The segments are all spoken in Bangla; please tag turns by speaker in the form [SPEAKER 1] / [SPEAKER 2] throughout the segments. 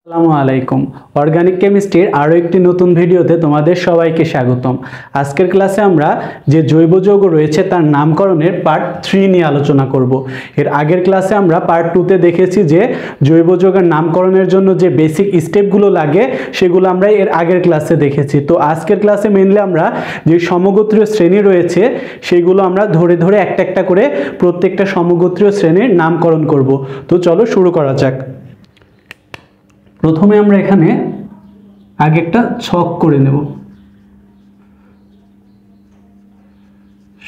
[SPEAKER 1] আসসালামু আলাইকুম। অর্গানিক কেমিস্ট্রির আরও একটি নতুন ভিডিওতে তোমাদের সবাইকে স্বাগতম। আজকের ক্লাসে আমরা যে জৈব যৌগ রয়েছে তার নামকরণের পার্ট 3 নিয়ে আলোচনা করব। এর আগের ক্লাসে আমরা পার্ট 2তে দেখেছি যে জৈব যৌগের নামকরণের জন্য যে বেসিক স্টেপগুলো লাগে সেগুলো আমরা এর আগের ক্লাসে দেখেছি। তো আজকের ক্লাসে মেইনলি আমরা যে সমগোত্রীয় শ্রেণী রয়েছে সেগুলো আমরা ধরে ধরে একটা একটা করে প্রত্যেকটা সমগোত্রীয় শ্রেণীর নামকরণ করব। তো চলো শুরু করা যাক। প্রথমে আমরা এখানে আগে একটা ছক করে নেব।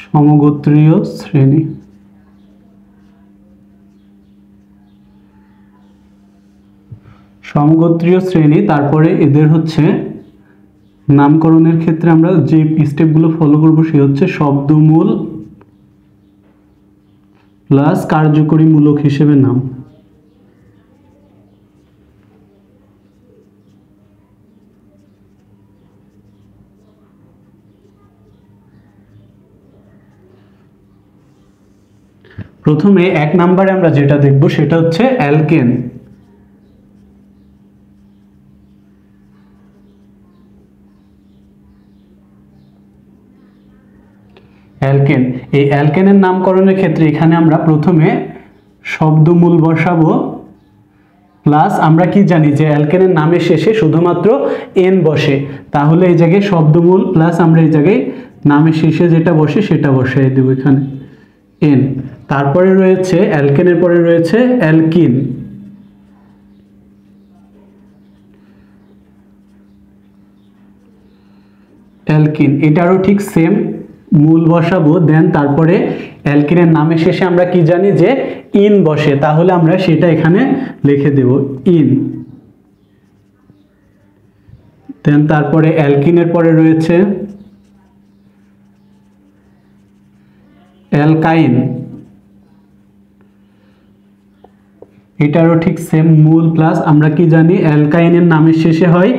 [SPEAKER 1] সমগোত্রীয় শ্রেণী, সমগোত্রীয় শ্রেণী, তারপরে এদের হচ্ছে নামকরণের ক্ষেত্রে আমরা যে স্টেপগুলো ফলো করব সে হচ্ছে শব্দমূল প্লাস কার্যকরী মূলক হিসেবে নাম। প্রথমে 1 নম্বরে আমরা যেটা দেখব সেটা হচ্ছে অ্যালকেন। অ্যালকেন, এই অ্যালকেনের নামকরণের ক্ষেত্রে এখানে আমরা প্রথমে শব্দমূল বসাবো প্লাস আমরা কি জানি যে অ্যালকেনের নামের শেষে শুধুমাত্র এন বসে, তাহলে এই জায়গায় শব্দমূল প্লাস আমরা এই জায়গায় নামের শেষে যেটা বসে সেটা বসাই দেব এখানে এন। তারপরে রয়েছে অ্যালকেনের পরে রয়েছে অ্যালকিন। অ্যালকিন এটারও ঠিক সেম, মূল বসাবো, দেন তারপরে অ্যালকিনের নামের শেষে আমরা কি জানি যে ইন বসে, তাহলে আমরা সেটা এখানে লিখে দেব ইন। দেন তারপরে অ্যালকিনের পরে রয়েছে অ্যালকাইন। এটারও ঠিক সেম, মূল প্লাস আমরা কি জানি অ্যালকাইনের নামের শেষে হয়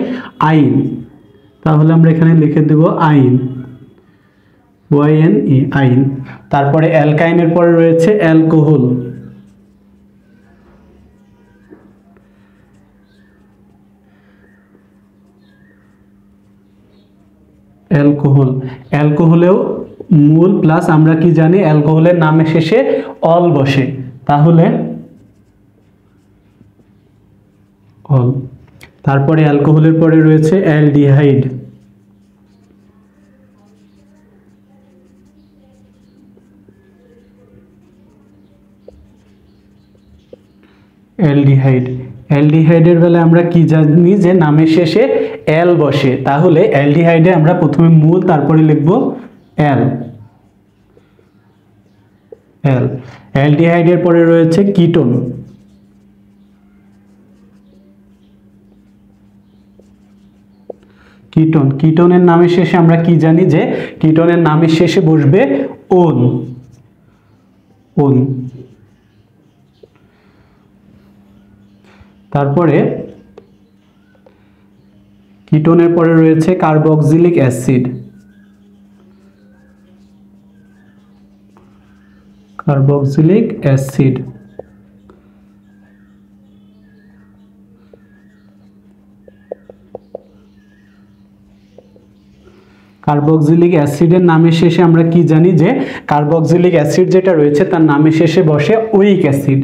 [SPEAKER 1] আইন, তাহলে আমরা এখানে লিখে দেব আইন, ওয়াইএনই, আইন। তারপরে অ্যালকাইনের পরে রয়েছে অ্যালকোহল। অ্যালকোহল, অ্যালকোহলেও মূল প্লাস আমরা কি জানি অ্যালকোহলের নামের শেষে অল বসে, তাহলে অল। তারপরে অ্যালকোহলের পরে রয়েছে অ্যালডিহাইড। অ্যালডিহাইড, অ্যালডিহাইডের বেলায় আমরা কি জানি যে নামের শেষে এল বসে, তাহলে অ্যালডিহাইডে আমরা প্রথমে মূল তারপরে লিখব এল, এল। অ্যালডিহাইডের পরে রয়েছে কিটোন। কিটোন, কিটোনের নামের শেষে আমরা কি জানি যে কিটোনের নামের শেষে বসবে ওন, ওন। তারপরে কিটোনের পরে রয়েছে carboxylic acid. Carboxylic acid, carboxylic অ্যাসিডের নামের শেষে আমরা কি জানি যে কার্বক্সিলিক অ্যাসিড যেটা রয়েছে তার নামের শেষে বসে উইক অ্যাসিড।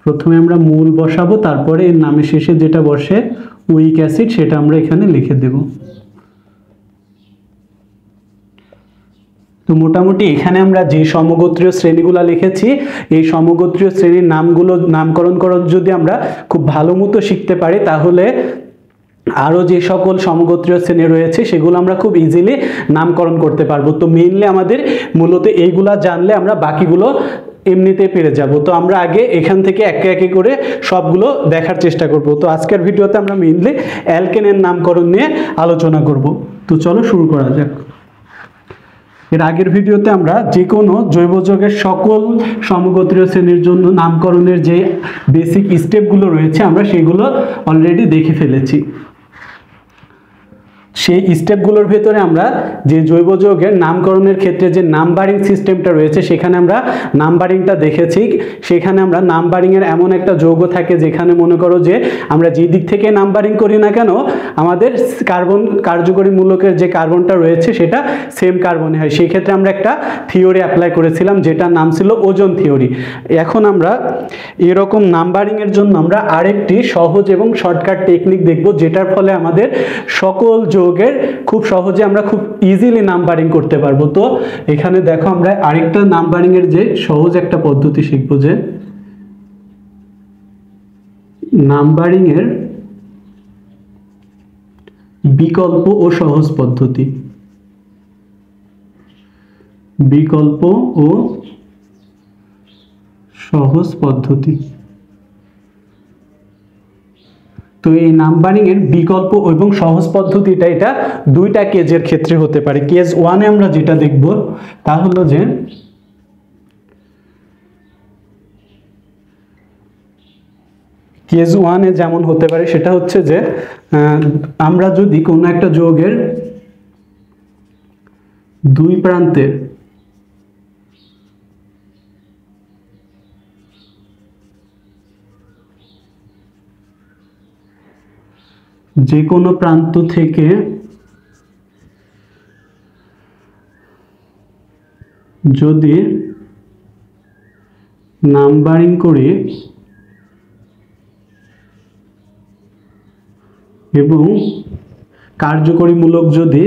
[SPEAKER 1] প্রথমে আমরা মূল বসাবো, তারপরে এর নামের শেষে যেটা বসে উইক অ্যাসিড সেটা আমরা এখানে লিখে দেব। তো মোটামুটি এখানে আমরা যে সমগোত্রীয় শ্রেণীগুলো লিখেছি এই সমগোত্রীয় শ্রেণীর নামগুলো নামকরণ করা যদি আমরা খুব ভালো মতো শিখতে পারি তাহলে আরও যে সকল সমগোত্রীয় শ্রেণী রয়েছে সেগুলো আমরা খুব ইজিলি নামকরণ করতে পারবো। তো মেইনলি আমাদের মূলত এইগুলা জানলে আমরা বাকিগুলো এমনিতে পেরে যাব। তো আমরা আগে এখান থেকে একে একে করে সবগুলো দেখার চেষ্টা করব। তো আজকের ভিডিওতে আমরা মেইনলি অ্যালকেনের নামকরণ নিয়ে আলোচনা করব। তো চলো শুরু করা যাক। এর আগের ভিডিওতে আমরা যে কোনো জৈব যৌগের সকল সমগোত্রীয় শ্রেণীর জন্য নামকরণের যে বেসিক স্টেপগুলো রয়েছে আমরা সেগুলো অলরেডি দেখে ফেলেছি। সেই স্টেপগুলোর ভেতরে আমরা যে জৈব যৌগের নামকরণের ক্ষেত্রে যে নাম্বারিং সিস্টেমটা রয়েছে সেখানে আমরা নাম্বারিংটা দেখেছি। সেখানে আমরা নাম্বারিংয়ের এমন একটা যৌগ থাকে যেখানে মনে করো যে আমরা যে দিক থেকে নাম্বারিং করি না কেন আমাদের কার্বন কার্যকরী মূলকের যে কার্বনটা রয়েছে সেটা সেম কার্বনে হয়। সেই ক্ষেত্রে আমরা একটা থিওরি অ্যাপ্লাই করেছিলাম যেটার নাম ছিল ওজন থিওরি। এখন আমরা এরকম নাম্বারিংয়ের জন্য আমরা আরেকটি সহজ এবং শর্টকাট টেকনিক দেখব যেটার ফলে আমাদের সকল যৌগের খুব সহজে আমরা খুব ইজিলি নাম্বারিং করতে পারবো। তো এখানে দেখো আমরা আরেকটা নাম্বারিংয়ের যে সহজ একটা পদ্ধতি শিখব, যে নাম্বারিংয়ের বিকল্প ও সহজ পদ্ধতি। বিকল্প ও সহজ পদ্ধতি। তো এই নাম্বারিং এর বিকল্প এবং সহজ পদ্ধতিটা এটা দুইটা কেজের ক্ষেত্রে হতে পারে। কেজ 1 এ আমরা যেটা দেখব তা হলো যে কেজ 1 এ যেমন হতে পারে সেটা হচ্ছে যে আমরা যদি কোনো একটা যৌগের দুই প্রান্তে যে কোনো প্রান্ত থেকে যদি নাম্বারিং করি এবং কার্যকরী মূলক যদি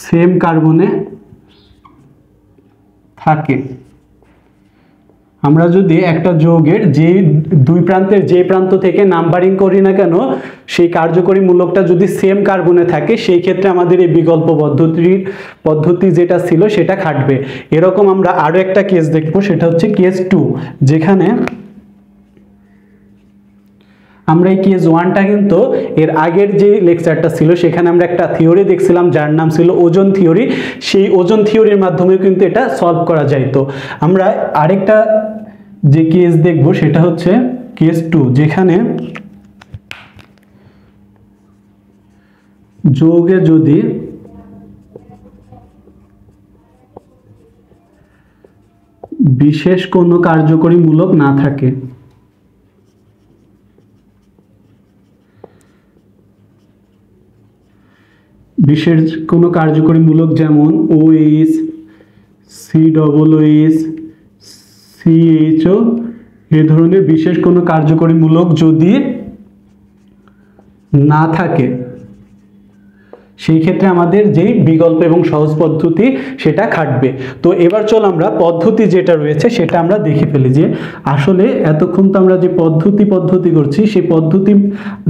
[SPEAKER 1] সেম কার্বনে থাকে, আমরা যদি একটা যৌগের যে দুই প্রান্তের যে প্রান্ত থেকে নাম্বারিং করি না কেন সেই কার্যকরী মূলকটা যদি সেম কার্বনে থাকে সেই ক্ষেত্রে আমাদের এই বিকল্প পদ্ধতি যেটা ছিল সেটা খাটবে। এরকম আমরা আরো একটা কেস দেখবো, সেটা হচ্ছে কেস 2, যেখানে আমরা এই কেস 1টা কিন্তু এর আগের যে লেকচারটা ছিল সেখানে আমরা একটা থিওরি দেখছিলাম যার নাম ছিল ওজন থিওরি। সেই ওজন থিওরির মাধ্যমে কিন্তু এটা সলভ করা যায়। তো আমরা আরেকটা যে কেস দেখব সেটা হচ্ছে কেস 2, যেখানে যৌগে যদি বিশেষ কোনো কার্যকরী মূলক না থাকে, বিশেষ কোনো কার্যকরী মূলক যেমন OH, COOH, CHO এই ধরনের বিশেষ কোনো কার্যকরী মূলক যদি না থাকে সেই ক্ষেত্রে আমাদের যেই বিকল্প এবং সহজ পদ্ধতি সেটা খাটবে। তো এবার চল আমরা পদ্ধতি যেটা রয়েছে সেটা আমরা দেখে ফেলি যে আসলে এতক্ষণ তো আমরা যে পদ্ধতি করছি সেই পদ্ধতি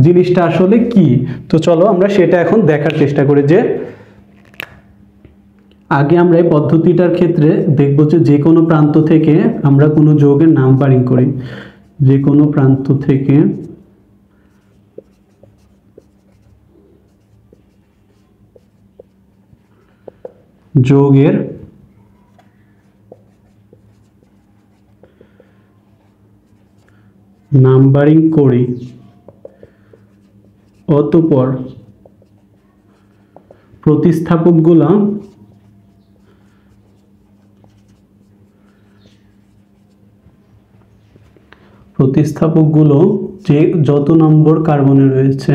[SPEAKER 1] জিনিসটা আসলে কি। তো চলো আমরা সেটা এখন দেখার চেষ্টা করি। যে আগে আমরা এই পদ্ধতিটার ক্ষেত্রে দেখব যে কোনো প্রান্ত থেকে আমরা কোনো যৌগের নাম্বারিং করি, যে কোনো প্রান্ত থেকে যৌগের নাম্বারিং করি, অতঃপর প্রতিস্থাপকগুলো যে যত নম্বর কার্বনে রয়েছে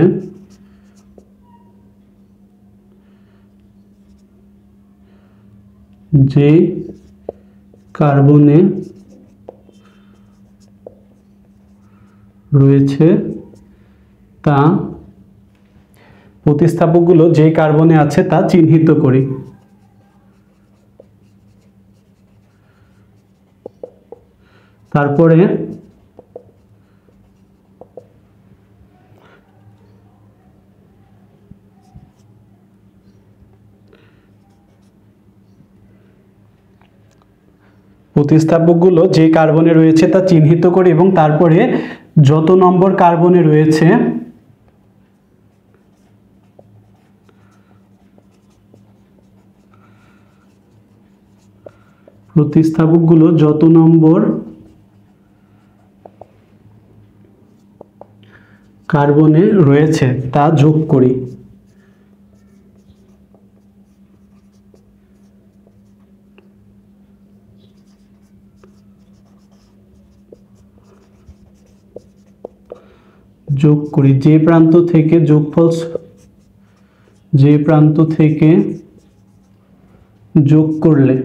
[SPEAKER 1] যে কার্বনে রয়েছে তা প্রতিস্থাপকগুলো যে কার্বনে আছে তা চিহ্নিত করি। তারপরে প্রতিস্থাপকগুলো যে কার্বনে রয়েছে তা চিহ্নিত করি এবং তারপরে যত নম্বর কার্বনে রয়েছে প্রতিস্থাপকগুলো যত নম্বর কার্বনে রয়েছে তা যোগ করি। যোগ করি যে প্রান্ত থেকে যোগফল, যে প্রান্ত থেকে যোগ করলে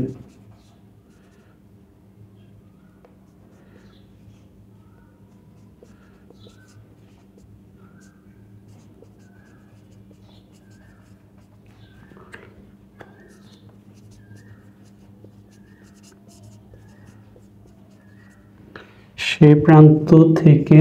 [SPEAKER 1] সে প্রান্ত থেকে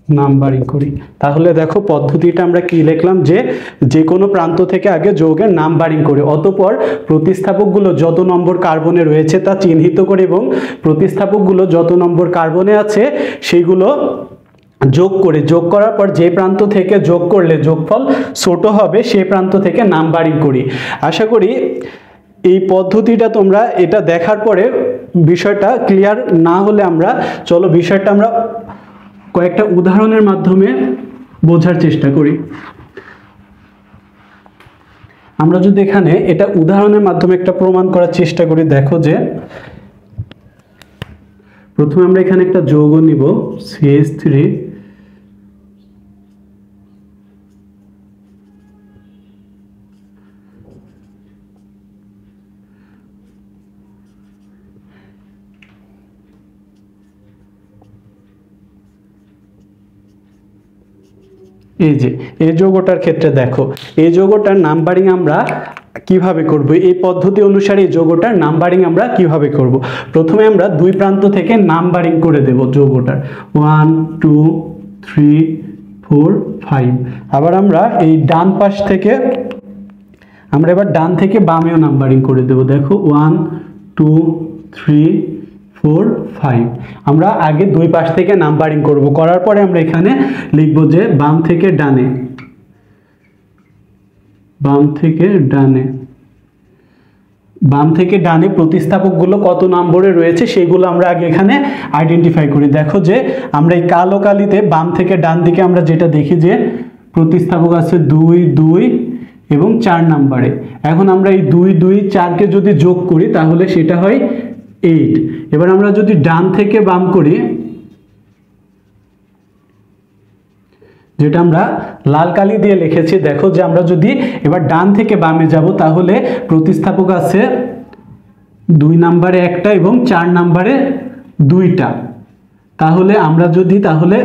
[SPEAKER 1] নাম্বারিং করি। তাহলে দেখো পদ্ধতিটা আমরা কি লিখলাম, যে কোনো প্রান্ত থেকে আগে যৌগের নাম্বারিং করে, অতঃপর প্রতিস্থাপকগুলো যত নম্বর কার্বনে রয়েছে তা চিহ্নিত করে এবং প্রতিস্থাপকগুলো যত নম্বর কার্বনে আছে সেইগুলো যোগ করে, যোগ করার পর যে প্রান্ত থেকে যোগ করলে যোগফল ছোট হবে সেই প্রান্ত থেকে নাম্বারিং করি। আশা করি এই পদ্ধতিটা তোমরা এটা দেখার পরে বিষয়টা ক্লিয়ার না হলে আমরা চলো বিষয়টা আমরা কয়েকটা উদাহরণের মাধ্যমে বোঝার চেষ্টা করি। আমরা যদি এখানে এটা উদাহরণের মাধ্যমে একটা প্রমাণ করার চেষ্টা করি, দেখো যে প্রথমে আমরা এখানে একটা যৌগ নিব CH3, এই যৌগটার ক্ষেত্রে দেখো এই যৌগটার নাম্বারিং আমরা কিভাবে করব, এই পদ্ধতি অনুসারে এই যৌগটার নাম্বারিং আমরা কিভাবে করব। প্রথমে আমরা দুই প্রান্ত থেকে নাম্বারিং করে দেব যৌগটার 1 2 3 4 5। আবার আমরা এই ডান পাশ থেকে আমরা এবার ডান থেকে বামেও নাম্বারিং করে দেব। দেখো 1 2 3 4 5। আমরা আগে দুই পাশ থেকে নাম্বারিং করব, করার পরে আমরা এখানে লিখব যে বাম থেকে ডানে, বাম থেকে ডানে, বাম থেকে ডানে প্রতিস্থাপকগুলো কত নম্বরে রয়েছে সেগুলো আমরা আগে এখানে আইডেন্টিফাই করি। দেখো যে আমরা এই কালো কালিতে বাম থেকে ডান দিকে আমরা যেটা দেখি যে প্রতিস্থাপক আছে 2 2 এবং 4 নম্বরে। এখন আমরা এই 2 2 4কে যদি যোগ করি তাহলে সেটা হয় 8। এবার আমরা যদি ডান থেকে বাম করি, যেটা আমরা লাল কালি দিয়ে লিখেছি, দেখো যে আমরা যদি এবার ডান থেকে বামে যাব তাহলে প্রতিস্থাপক আছে 2 নম্বরে একটা এবং 4 নম্বরে 2টা। তাহলে আমরা যদি তাহলে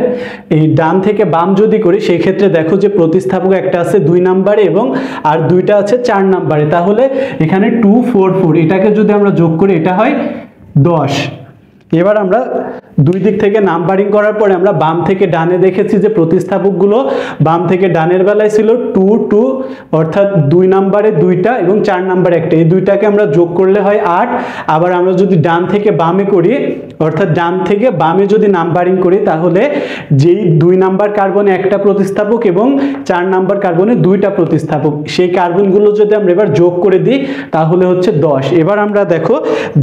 [SPEAKER 1] এই ডান থেকে বাম যদি করি সেই ক্ষেত্রে দেখো যে প্রতিস্থাপক একটা আছে 2 নম্বরে এবং আর 2টা আছে 4 নম্বরে। তাহলে এখানে 2 4 4 এটাকে যদি আমরা যোগ করি এটা হয় 10। এবার আমরা দুই দিক থেকে নাম্বারিং করার পরে আমরা বাম থেকে ডানে দেখেছি যে প্রতিস্থাপকগুলো বাম থেকে ডানের বেলায় ছিল 2 2, অর্থাৎ 2 নম্বরে 2টা এবং 4 নম্বরে একটা, এই দুইটাকে আমরা যোগ করলে হয় 8। আবার আমরা যদি ডান থেকে বামে করি, অর্থাৎ ডান থেকে বামে যদি নাম্বারিং করি তাহলে যেই 2 নাম্বার কার্বনে একটা প্রতিস্থাপক এবং 4 নাম্বার কার্বনে 2টা প্রতিস্থাপক, সেই কার্বনগুলো যদি আমরা এবার যোগ করে দিই তাহলে হচ্ছে 10। এবার আমরা দেখো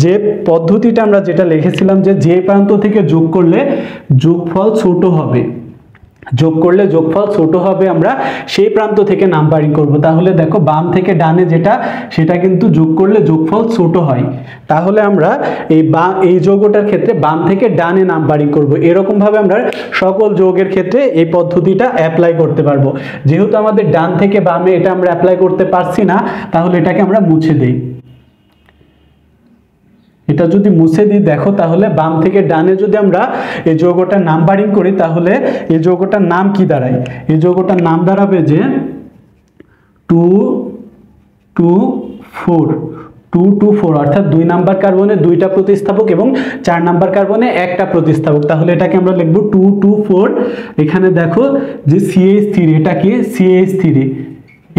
[SPEAKER 1] যে পদ্ধতিটা আমরা যেটা লিখেছিলাম যে প্রান্ত থেকে যোগ করলে যোগফল ছোট হবে, যোগ করলে যোগফল ছোট হবে, আমরা সেই প্রান্ত থেকে নাম্বারিং করব। তাহলে দেখো বাম থেকে ডানে যেটা সেটা কিন্তু যোগ করলে যোগফল ছোট হয়। তাহলে আমরা এই যৌগটার ক্ষেত্রে বাম থেকে ডানে নাম্বারিং করব। এরকম ভাবে আমরা সকল যৌগের ক্ষেত্রে এই পদ্ধতিটা অ্যাপ্লাই করতে পারবো। যেহেতু আমাদের ডান থেকে বামে এটা আমরা অ্যাপ্লাই করতে পারছি না, তাহলে এটাকে আমরা মুছে দেই। এটা যদি মুছে দিই দেখো তাহলে বাম থেকে ডানে যদি আমরা এই যৌগটার নাম্বারিং করি তাহলে এই যৌগটার নাম কি দাঁড়ায়, এই যৌগটার নাম দাঁড়াবে যে 2 2 4, 2 2 4, অর্থাৎ 2 নাম্বার কার্বনে 2টা প্রতিস্থাপক এবং 4 নাম্বার কার্বনে একটা প্রতিস্থাপক। তাহলে এটাকে আমরা লিখব 2 2 4। এখানে দেখো যে CH3, এটা কি CH3,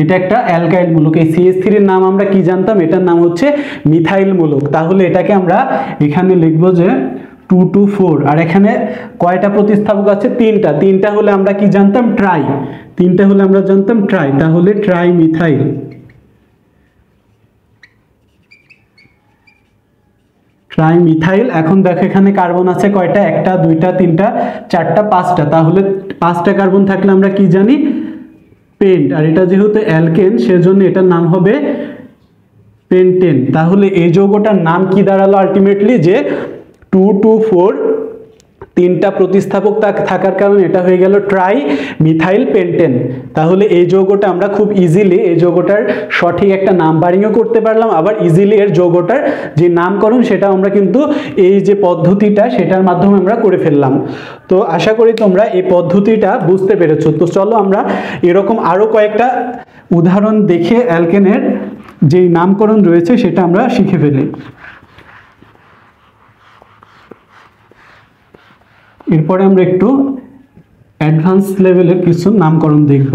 [SPEAKER 1] এটা একটা অ্যালকাইল মূলক। এই CH3 এর নাম আমরা কি জানতাম, এটার নাম হচ্ছে মিথাইল মূলক। তাহলে এটাকে আমরা এখানে লিখব যে 2 2 4, আর এখানে কয়টা প্রতিস্থাপক আছে? তিনটা। তিনটা হলে আমরা কি জানতাম? ট্রাই। তিনটা হলে আমরা জানতাম ট্রাই, তাহলে ট্রাই মিথাইল। Try methyl. এখন দেখো এখানে কার্বন আছে কয়টা? একটা, দুইটা, তিনটা, চারটা, পাঁচটা। তাহলে পাঁচটা কার্বন থাকলে আমরা কি জানি? পেন্ট। আর এটা যেহেতু অ্যালকেন সেজন্য এটার নাম হবে পেন্টেন। তাহলে এই যৌগটার নাম কি দাঁড়ালো আলটিমেটলি? যে 2 2 4 তিনটা প্রতিস্থাপক থাকার কারণে এটা হয়ে গেল ট্রাই মিথাইল পেন্টেন। তাহলে এই যৌগটা আমরা খুব ইজিলি এই যৌগটার সঠিক একটা নাম্বারিংও করতে পারলাম, আবার ইজিলি এর যৌগটার যে নামকরণ সেটা আমরা কিন্তু এই যে পদ্ধতিটা সেটার মাধ্যমে আমরা করে ফেললাম। তো আশা করি তোমরা এই পদ্ধতিটা বুঝতে পেরেছো। তো চলো আমরা এরকম আরো কয়েকটা উদাহরণ দেখে অ্যালকেনের যেই নামকরণ রয়েছে সেটা আমরা শিখে ফেলি। এরপরে আমরা একটু অ্যাডভান্স লেভেলের কিছু নামকরণ দেখব।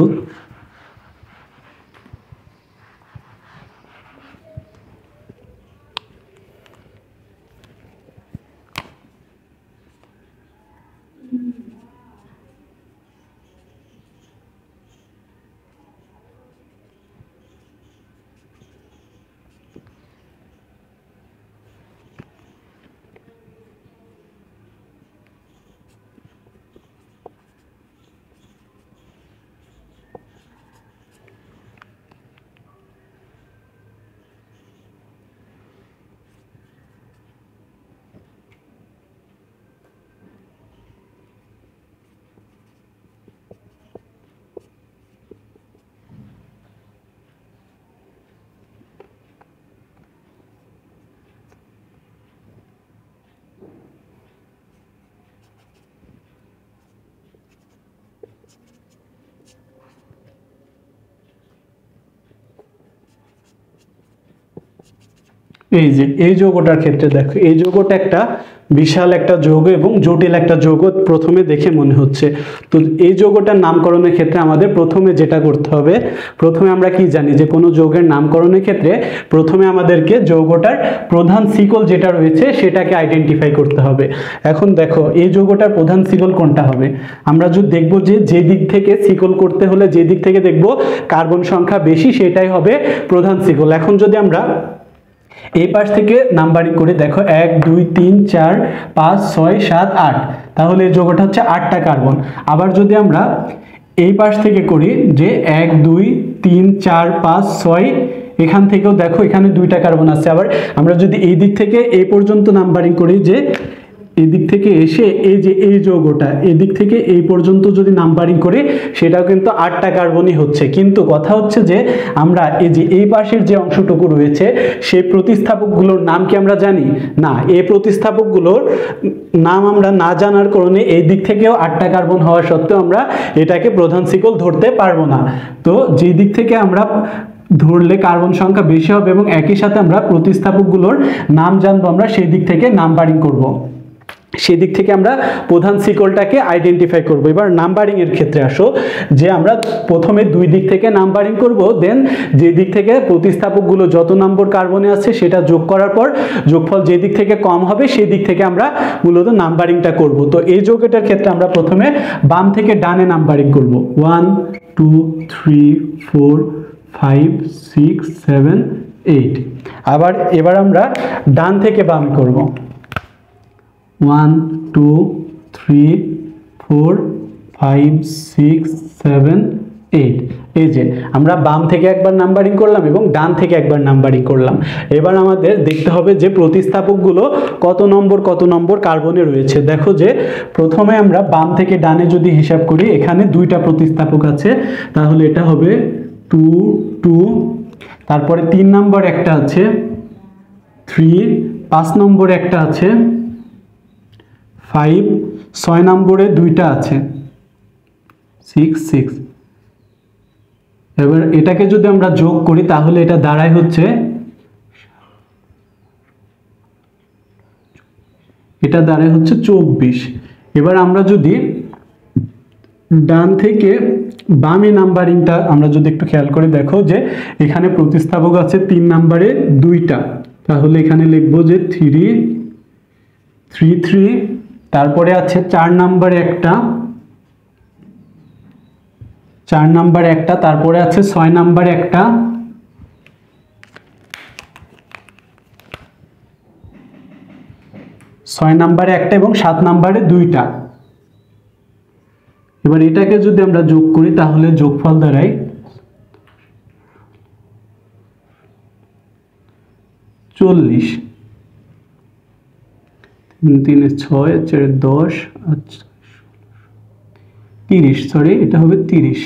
[SPEAKER 1] এই যে এই যৌগটার ক্ষেত্রে দেখো, এই যৌগটা একটা বিশাল একটা যৌগ এবং জটিল একটা যৌগ প্রথমে দেখে মনে হচ্ছে। তো এই যৌগটার নামকরণের ক্ষেত্রে আমাদের প্রথমে যেটা করতে হবে, প্রথমে আমরা কি জানি যে কোনো যৌগের নামকরণের ক্ষেত্রে প্রথমে আমাদেরকে যৌগটার প্রধান শিকল যেটা রয়েছে সেটাকে আইডেন্টিফাই করতে হবে। এখন দেখো এই যৌগটার প্রধান শিকল কোনটা হবে? আমরা যদি দেখবো যে দিক থেকে শিকল করতে হলে যে দিক থেকে দেখবো কার্বন সংখ্যা বেশি সেটাই হবে প্রধান শিকল। এখন যদি আমরা এই পাশ থেকে নাম্বারিং করে দেখো 1 2 3 4 5 6 7 8, তাহলে এই যৌগটা হচ্ছে 8টা কার্বন। আবার যদি আমরা এই পাশ থেকে করি যে 1 2 3 4 5 6, এখান থেকেও দেখো এখানে 2টা কার্বন আছে। আবার আমরা যদি এই দিক থেকে এই পর্যন্ত নাম্বারিং করি যে এই দিক থেকে এসে এই যে এই যৌগটা এই দিক থেকে এই পর্যন্ত যদি নাম্বারিং করি সেটাও কিন্তু 8টা কার্বনই হচ্ছে। কিন্তু কথা হচ্ছে যে আমরা এই যে এই পাশের যে অংশটুকু রয়েছে সেই প্রতিস্থাপকগুলোর নাম কি আমরা জানি? না, এই প্রতিস্থাপকগুলোর নাম আমরা না জানার কারণে এই দিক থেকেও 8টা কার্বন হওয়া সত্ত্বেও আমরা এটাকে প্রধান শিকল ধরতে পারবো না। তো যে দিক থেকে আমরা ধরলে কার্বন সংখ্যা বেশি হবে এবং একই সাথে আমরা প্রতিস্থাপকগুলোর নাম জানবো, আমরা সেই দিক থেকে নাম্বারিং করব, সেদিক থেকে আমরা প্রধান শিকলটাকে আইডেন্টিফাই করব। এবার নাম্বারিং এর ক্ষেত্রে আসো, যে আমরা প্রথমে দুই দিক থেকে নাম্বারিং করব, দেন যে দিক থেকে প্রতিস্থাপকগুলো যত নম্বর কার্বনে আছে সেটা যোগ করার পর যোগফল যে দিক থেকে কম হবে সেই দিক থেকে আমরা মূলত নাম্বারিংটা করব। তো এই যৌগটার ক্ষেত্রে আমরা প্রথমে বাম থেকে ডানে নাম্বারিং করব, 1 2 3 4 5 6 7 8। এবার আমরা ডান থেকে বাম করব, 1 2 3 4 5 6 7 8। এই যে আমরা বাম থেকে একবার নাম্বারিং করলাম এবং ডান থেকে একবার নাম্বারিং করলাম। এবার আমাদের দেখতে হবে যে প্রতিস্থাপকগুলো কত নম্বর কার্বনে রয়েছে। দেখো যে প্রথমে আমরা বাম থেকে ডানে যদি হিসাব করি এখানে 2টা প্রতিস্থাপক আছে, তাহলে এটা হবে 2 2, তারপরে 3 নম্বর একটা আছে 3, 5 নম্বরে একটা আছে 5, 6 নম্বরে 2টা আছে 6 6। এবার এটাকে যদি আমরা যোগ করি তাহলে এটা দাঁড়ায় হচ্ছে, এটা দাঁড়ায় হচ্ছে 24। এবার আমরা যদি ডান থেকে বামে নাম্বারিংটা আমরা যদি একটু খেয়াল করে দেখো যে এখানে প্রতিস্থাপক আছে 3 নম্বরে 2টা, তাহলে এখানে লিখবো যে 3 3 3, তারপরে আছে 4 নাম্বারে একটা, 4 নাম্বারে একটা, তারপরে আছে 6 নাম্বারে একটা, 6 নাম্বারে একটা এবং 7 নাম্বারে দুইটা। এবার এটাকে যদি আমরা যোগ করি তাহলে যোগফল দাঁড়ায় 40। 3 6 4 10, আচ্ছা 30, সরি এটা হবে 30।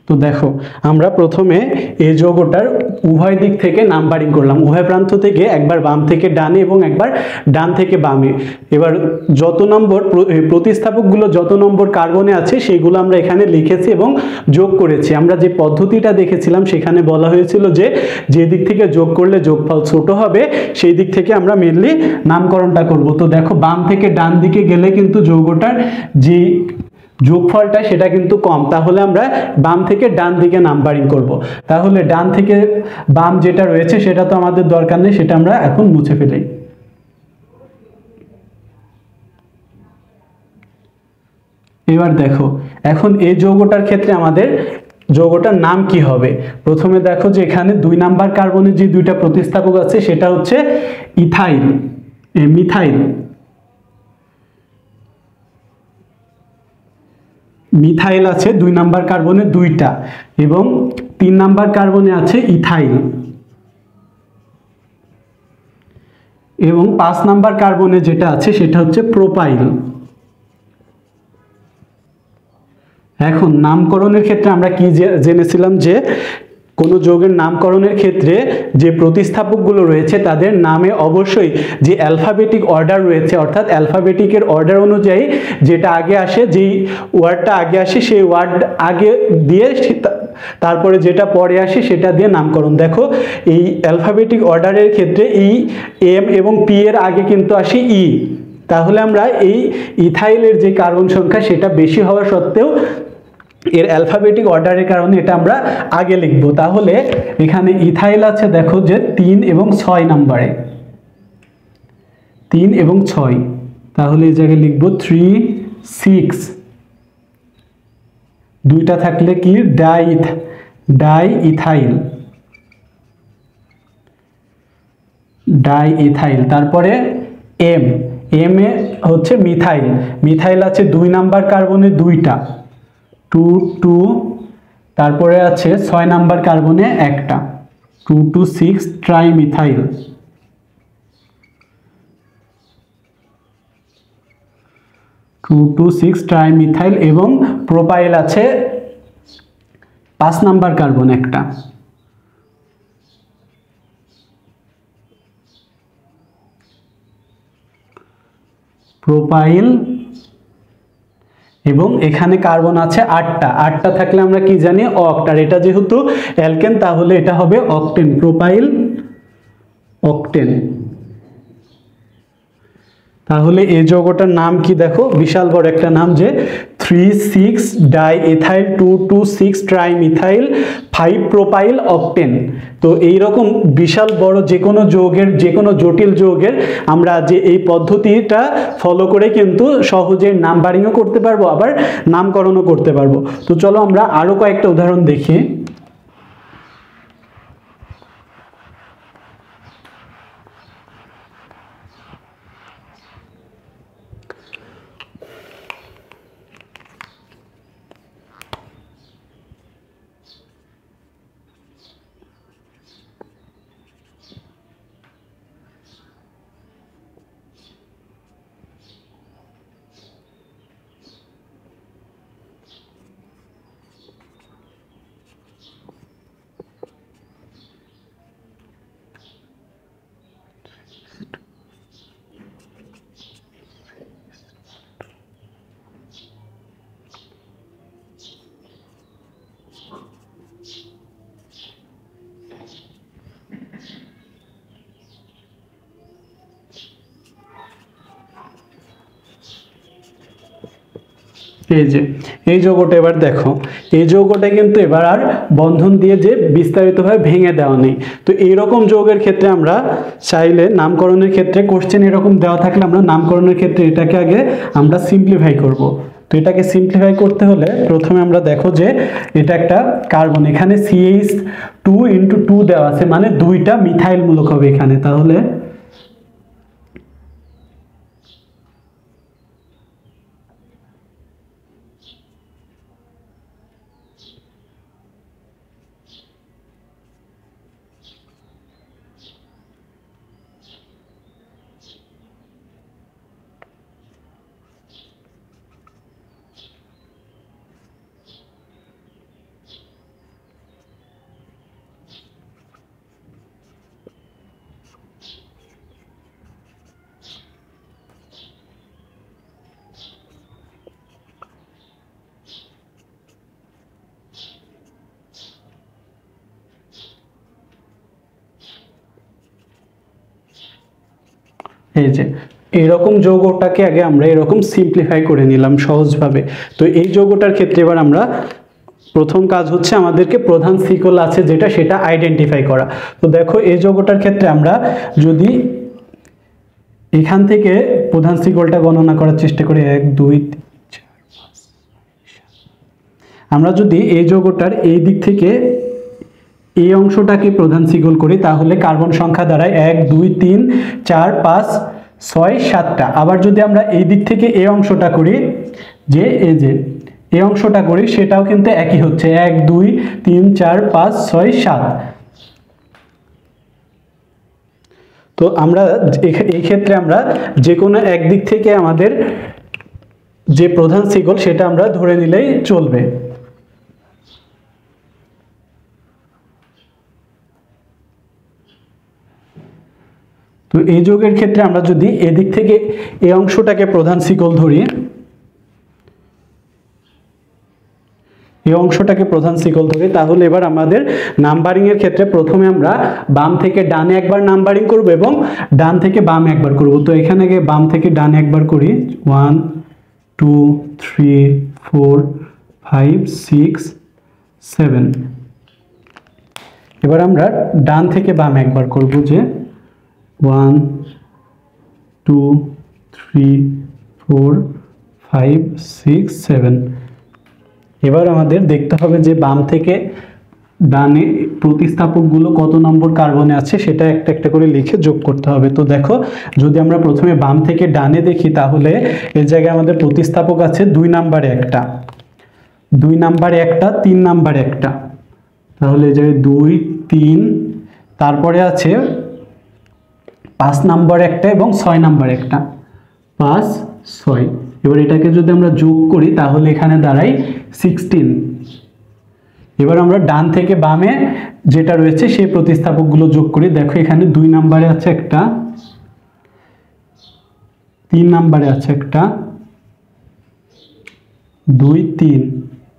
[SPEAKER 1] তো দেখো আমরা প্রথমে এই যৌগটার উভয় দিক থেকে নাম্বারিং করলাম, উভয় প্রান্ত থেকে, একবার বাম থেকে ডানে এবং একবার ডান থেকে বামে। এবার যত নম্বর প্রতিস্থাপকগুলো যত নম্বর কার্বনে আছে সেগুলো আমরা এখানে লিখেছি এবং যোগ করেছি। আমরা যে পদ্ধতিটা দেখেছিলাম সেখানে বলা হয়েছিল যে দিক থেকে যোগ করলে যোগফল ছোট হবে সেই দিক থেকে আমরা মেনলি নামকরণটা করব। তো দেখো বাম থেকে ডান দিকে গেলে কিন্তু যৌগটার যে যোগফলটা সেটা কিন্তু কম, তাহলে আমরা বাম থেকে ডান দিকে নাম্বারিং করব। তাহলে ডান থেকে বাম যেটা রয়েছে সেটা তো আমাদের দরকার নেই, সেটা আমরা এখন মুছে ফেলি। এবার দেখো এখন এই যৌগটার ক্ষেত্রে আমাদের যৌগটার নাম কি হবে। প্রথমে দেখো যে এখানে 2 নাম্বার কার্বনের যে দুইটা প্রতিস্থাপক আছে সেটা হচ্ছে মিথাইল। মিথাইল আছে 2 নাম্বার কার্বনে দুইটা, এবং 3 নাম্বার কার্বনে আছে ইথাইল, এবং 5 নাম্বার কার্বনে যেটা আছে সেটা হচ্ছে প্রোপাইল। এখন নামকরণের ক্ষেত্রে আমরা কি জেনেছিলাম যে কোনো যৌগের নামকরণের ক্ষেত্রে যে প্রতিস্থাপকগুলো রয়েছে তাদের নামে অবশ্যই যে অ্যালফাবেটিক অর্ডার রয়েছে, অর্থাৎ অ্যালফাবেটিকের অর্ডার অনুযায়ী যেটা আগে আসে, যেই ওয়ার্ডটা আগে আসে সেই ওয়ার্ড আগে দিয়ে তারপরে যেটা পরে আসে সেটা দিয়ে নামকরণ। দেখো এই অ্যালফাবেটিক অর্ডারের ক্ষেত্রে এম এবং পি এর আগে কিন্তু আসে ই, তাহলে আমরা এই ইথাইলের যে কার্বন সংখ্যা সেটা বেশি হওয়া সত্ত্বেও এর অ্যালফাবেটিক অর্ডারের কারণে এটা আমরা আগে লিখব। তাহলে এখানে ইথাইল আছে দেখো যে 3 এবং 6 নাম্বারে, 3 এবং 6, তাহলে এই জায়গায় লিখব 3 6, দুইটা থাকলে কি ডাই ইথাইল। তারপরে এম এ হচ্ছে মিথাইল আছে 2 নাম্বার কার্বনে দুইটা, 2 2, তারপরে আছে 6 নাম্বার কার্বনে একটা, 2 2 6 ট্রাইমিথাইল। এবং প্রোপাইল আছে 5 নাম্বার কার্বন একটা। প্রোপাইল, এবং এখানে কার্বন আছে 8টা থাকলে আমরা কি জানি অক্ট, আর এটা যেহেতু অ্যালকেন তাহলে এটা হবে অক্টেন, প্রোপাইল অক্টেন। তাহলে এই যৌগটার নাম কি দেখো, বিশাল বড় একটা নাম, যে 3 6 die ethyl 2 2 6 trimethyl 5 propyl octane. তো এইরকম বিশাল বড় যে কোনো যৌগের, যে কোনো জটিল যৌগের আমরা যে এই পদ্ধতিটা ফলো করে কিন্তু সহজে নাম্বারিংও করতে পারবো, আবার নামকরণও করতে পারবো। তো চলো আমরা আরো কয়েকটা উদাহরণ দেখি। এই যে এই যৌগটা এবার দেখো, এই যৌগটা কিন্তু এবার আর বন্ধন দিয়ে যে বিস্তারিতভাবে ভেঙে দেওয়া নেই। তো এইরকম যৌগের ক্ষেত্রে আমরা চাইলে নামকরণের ক্ষেত্রে কোশ্চেন এরকম দেওয়া থাকলে আমরা নামকরণের ক্ষেত্রে এটাকে আগে আমরা সিম্পলিফাই করব। তো এটাকে সিম্পলিফাই করতে হলে প্রথমে আমরা দেখো যে এটা একটা কার্বন, এখানে CH2 দেওয়া আছে, মানে দুইটা মিথাইল মূলক হবে এখানে। তাহলে এই যে এরকম যৌগটাকে আগে আমরা এরকম সিম্পলিফাই করে নিলাম সহজভাবে। তো এই যৌগটার ক্ষেত্রে এবার আমরা প্রথম কাজ হচ্ছে আমাদেরকে প্রধান শিকল আছে যেটা, সেটা আইডেন্টিফাই করা। তো দেখো এই যৌগটার ক্ষেত্রে আমরা যদি এখান থেকে প্রধান শিকলটা গণনা করার চেষ্টা করি, 1 2 3 4 5 আমরা যদি এই যৌগটার এই দিক থেকে এই অংশটাকে প্রধান শিকল করি তাহলে কার্বন সংখ্যা দাঁড়ায় 1 2 3 4 5 6 7টা। আবার যদি আমরা এই দিক থেকে এই অংশটা করি, যে এই অংশটা করি, সেটাও কিন্তু একই হচ্ছে 1 2 3 4 5 6 7। তো আমরা এই ক্ষেত্রে আমরা যে কোনো এক দিক থেকে আমাদের যে প্রধান শিকল সেটা আমরা ধরে নিলেই চলবে। তো এই যৌগের ক্ষেত্রে আমরা যদি এদিক থেকে এই অংশটাকে প্রধান শিকল ধরি, তাহলে এবার আমাদের নাম্বারিং এর ক্ষেত্রে প্রথমে আমরা বাম থেকে ডানে একবার নাম্বারিং করব এবং ডান থেকে বামে একবার করব। তো এখানে গিয়ে বাম থেকে ডানে একবার করি, 1 2 3 4 5 6 7। এবার আমরা ডান থেকে বামে একবার করব, যে 1 2 3 4 5 6 7। এবার আমাদের দেখতে হবে যে বাম থেকে ডানে প্রতিস্থাপকগুলো কত নম্বর কার্বনে আছে সেটা একটা একটা করে লিখে যোগ করতে হবে। তো দেখো যদি আমরা প্রথমে বাম থেকে ডানে দেখি তাহলে এর জায়গায় আমাদের প্রতিস্থাপক আছে 2 নম্বরে একটা, 2 নম্বরে একটা, 3 নম্বরে একটা, তাহলে এই জায়গায় 2 3, তারপরে আছে 5 নম্বর একটা এবং 6 নম্বর একটা, 5 6। এবার এটাকে যদি আমরা যোগ করি তাহলে এখানে দাঁড়ায় 16। এবার আমরা ডান থেকে বামে যেটা রয়েছে সেই প্রতিস্থাপকগুলো যোগ করি। দেখো এখানে 2 নম্বরে আছে একটা, 3 নম্বরে আছে একটা, 2 3,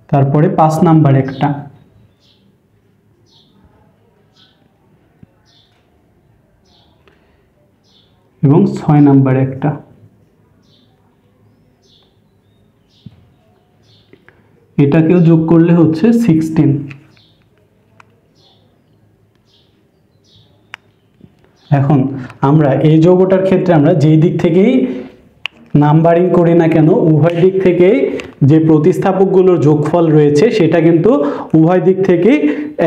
[SPEAKER 1] তারপরে 5 নম্বরে একটা, এবং 6 নম্বরে একটা। এটাকেও যোগ করলে হচ্ছে 16। এখন আমরা এই যৌগটার ক্ষেত্রে আমরা যেই দিক থেকেই নাম্বারিং করি না কেন উভয় দিক থেকেই যে প্রতিস্থাপকগুলোর যোগফল রয়েছে সেটা কিন্তু উভয় দিক থেকেই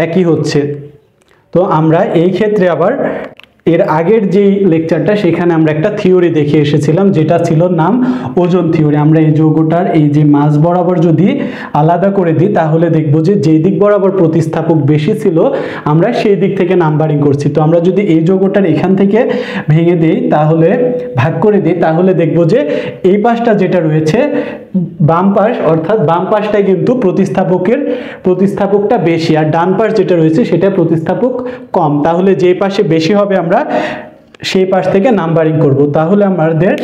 [SPEAKER 1] একই হচ্ছে। তো আমরা এই ক্ষেত্রে আবার এর আগের যেই লেকচারটা সেখানে আমরা একটা থিওরি দেখে এসেছিলাম যেটা ছিল নাম ওজন থিওরি। আমরা এই যৌগটার এই যে মাঝ বরাবর যদি আলাদা করে দিই তাহলে দেখব যে যেই দিক বরাবর প্রতিস্থাপক বেশি ছিল আমরা সেই দিক থেকে নাম্বারিং করছি। তো আমরা যদি এই যৌগটার এখান থেকে ভেঙে দিই তাহলে ভাগ করে দিই তাহলে দেখব যে এই পাশটা যেটা রয়েছে বাম পাশ, অর্থাৎ বাম পাশটাই কিন্তু প্রতিস্থাপকটা বেশি, আর ডান পাশ যেটা রয়েছে সেটা প্রতিস্থাপক কম। তাহলে যে পাশে বেশি হবে আমরা সেই পাশ থেকে নাম্বারিং করব। তাহলে আমাদের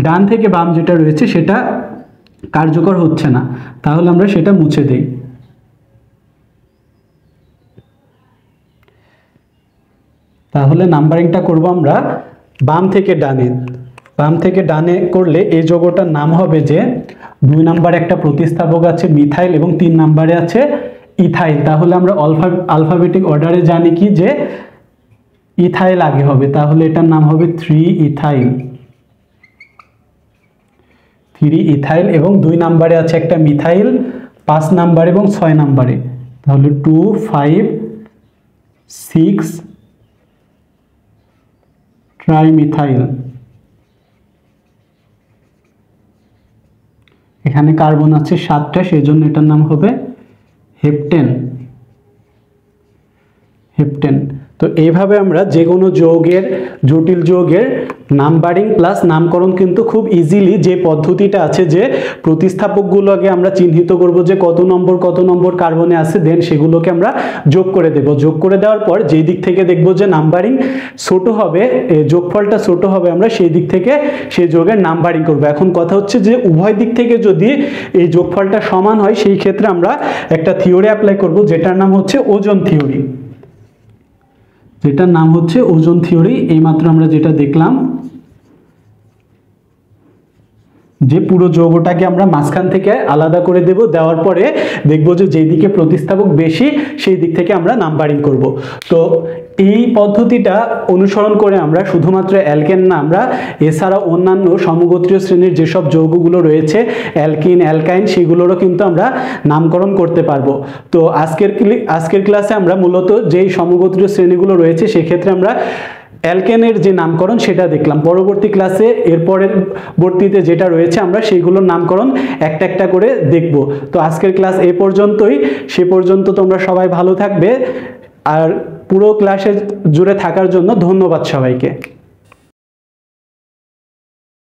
[SPEAKER 1] ডান থেকে বাম যেটা রয়েছে সেটা কার্যকর হচ্ছে না, তাহলে আমরা সেটা মুছে দেই। তাহলে নাম্বারিংটা করব আমরা বাম থেকে ডানে। বাম থেকে ডানে করলে এই যৌগটার নাম হবে যে 2 নম্বরে একটা প্রতিস্থাপক আছে মিথাইল এবং 3 নম্বরে আছে ইথাইল। তাহলে আমরা আলফাবেটিক অর্ডারে জানি কি যে ইথাইল আগে হবে, তাহলে এটার নাম হবে 3 ইথাইল। 3 ইথাইল এবং 2 নম্বরে আছে একটা মিথাইল 5 নম্বরে এবং 6 নম্বরে, তাহলে 2 5 6 ট্রাইমিথাইল। এখানে কার্বন আছে 7টা, সেজন্য এটার নাম হবে হেপটেন। হেপটেন। তো এইভাবে আমরা যে কোনো যৌগের, জটিল যৌগের নাম্বারিং প্লাস নামকরণ কিন্তু খুব ইজিলি, যে পদ্ধতিটা আছে যে প্রতিস্থাপকগুলোকে আমরা চিহ্নিত করব যে কত নম্বর কার্বনে আছে, দেন সেগুলোকে আমরা যোগ করে দেব। যোগ করে দেওয়ার পর যেই দিক থেকে দেখব যে নাম্বারিং ছোট হবে, যোগফলটা ছোট হবে, আমরা সেই দিক থেকে সেই যৌগের নাম্বারিং করব। এখন কথা হচ্ছে যে উভয় দিক থেকে যদি এই যোগফলটা সমান হয়, সেই ক্ষেত্রে আমরা একটা থিওরি অ্যাপ্লাই করব, যেটার নাম হচ্ছে ওজন থিওরি। যেটার নাম হচ্ছে ওজন থিওরি। এইমাত্র আমরা যেটা দেখলাম যে পুরো যৌগটাকে আমরা মাঝখান থেকে আলাদা করে দেব, দেওয়ার পরে দেখব যে যেই দিকে প্রতিস্থাপক বেশি সেই দিক থেকে আমরা নাম্বারিং করব। তো এই পদ্ধতিটা অনুসরণ করে আমরা শুধুমাত্র অ্যালকেন না, আমরা এছাড়া অন্যান্য সমগোত্রীয় শ্রেণীর যেসব যৌগগুলো রয়েছে অ্যালকিন, অ্যালকাইন, সেগুলোরও কিন্তু আমরা নামকরণ করতে পারবো। তো আজকের ক্লাসে আমরা মূলত যেই সমগোত্রীয় শ্রেণীগুলো রয়েছে সেক্ষেত্রে আমরা অ্যালকেনের যে নামকরণ সেটা দেখলাম। পরবর্তী ক্লাসে পরবর্তীতে যেটা রয়েছে আমরা সেইগুলোর নামকরণ একটা একটা করে দেখব। তো আজকের ক্লাস এ পর্যন্তই। সে পর্যন্ত তোমরা সবাই ভালো থাকবে, আর পুরো ক্লাসে জুড়ে থাকার জন্য ধন্যবাদ সবাইকে।